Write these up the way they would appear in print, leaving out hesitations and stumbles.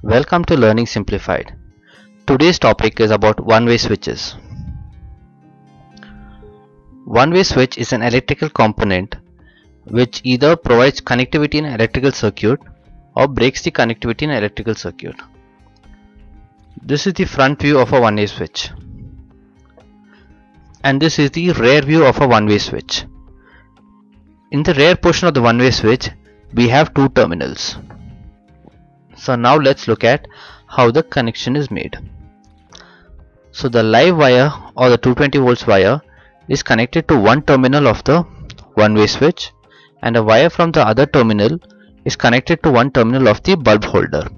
Welcome to Learning Simplified. Today's topic is about one-way switches. One-way switch is an electrical component which either provides connectivity in an electrical circuit or breaks the connectivity in an electrical circuit. This is the front view of a one-way switch. And this is the rear view of a one-way switch. In the rear portion of the one-way switch, we have two terminals. So now let's look at how the connection is made. So the live wire or the 220 volts wire is connected to one terminal of the one-way switch, and a wire from the other terminal is connected to one terminal of the bulb holder,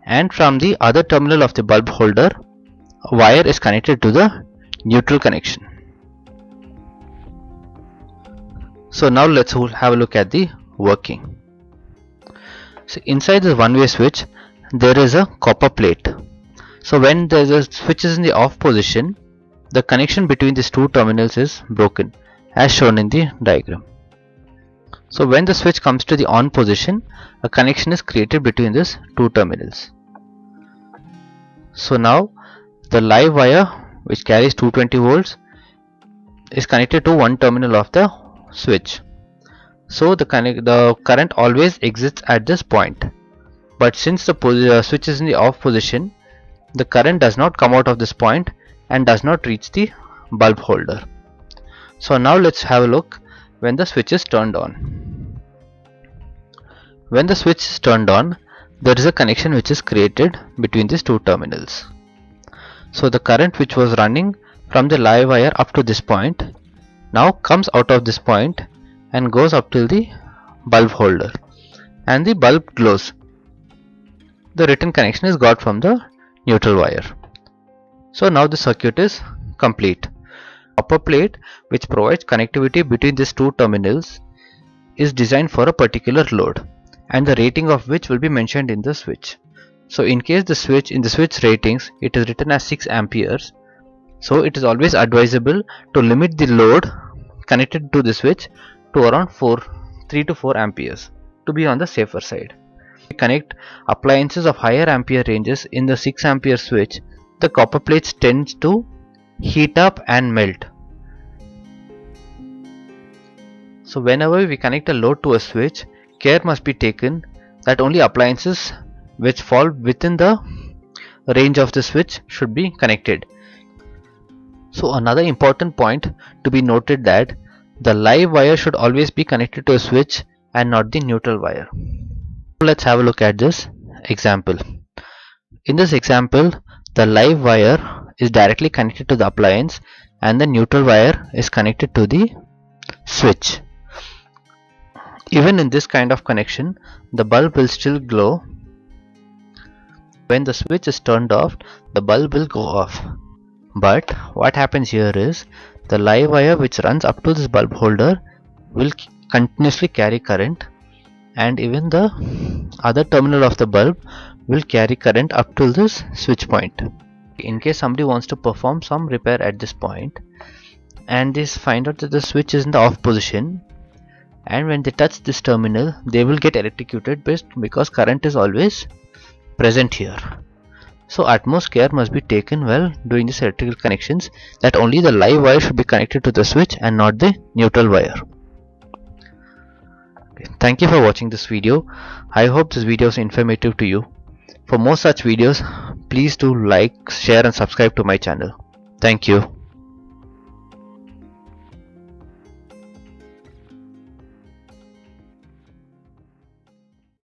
and from the other terminal of the bulb holder a wire is connected to the neutral connection. So now let's have a look at the working. So inside the one-way switch there is a copper plate. So when the switch is in the off position, the connection between these two terminals is broken as shown in the diagram. So when the switch comes to the on position, a connection is created between these two terminals. So now the live wire, which carries 220 volts, is connected to one terminal of the switch. So the current always exits at this point, but since the switch is in the off position, the current does not come out of this point and does not reach the bulb holder. So now let's have a look when the switch is turned on. When the switch is turned on, there is a connection which is created between these two terminals. So the current which was running from the live wire up to this point now comes out of this point and goes up till the bulb holder, and the bulb glows. The written connection is got from the neutral wire. So now the circuit is complete. Copper plate, which provides connectivity between these two terminals, is designed for a particular load, and the rating of which will be mentioned in the switch. So in case in the switch ratings it is written as 6 amperes, so it is always advisable to limit the load connected to the switch to around 3 to 4 amperes to be on the safer side. If we connect appliances of higher ampere ranges in the 6 ampere switch, the copper plates tends to heat up and melt. So whenever we connect a load to a switch, care must be taken that only appliances which fall within the range of the switch should be connected. So another important point to be noted that the live wire should always be connected to a switch and not the neutral wire. Let's have a look at this example. In this example, the live wire is directly connected to the appliance and the neutral wire is connected to the switch. Even in this kind of connection, the bulb will still glow. When the switch is turned off, the bulb will go off. But what happens here is the live wire which runs up to this bulb holder will continuously carry current, and even the other terminal of the bulb will carry current up to this switch point. In case somebody wants to perform some repair at this point and they find out that the switch is in the off position, and when they touch this terminal they will get electrocuted because current is always present here. So utmost care must be taken while doing these electrical connections, that only the live wire should be connected to the switch and not the neutral wire. Okay, thank you for watching this video. I hope this video is informative to you. For more such videos, please do like, share and subscribe to my channel. Thank you.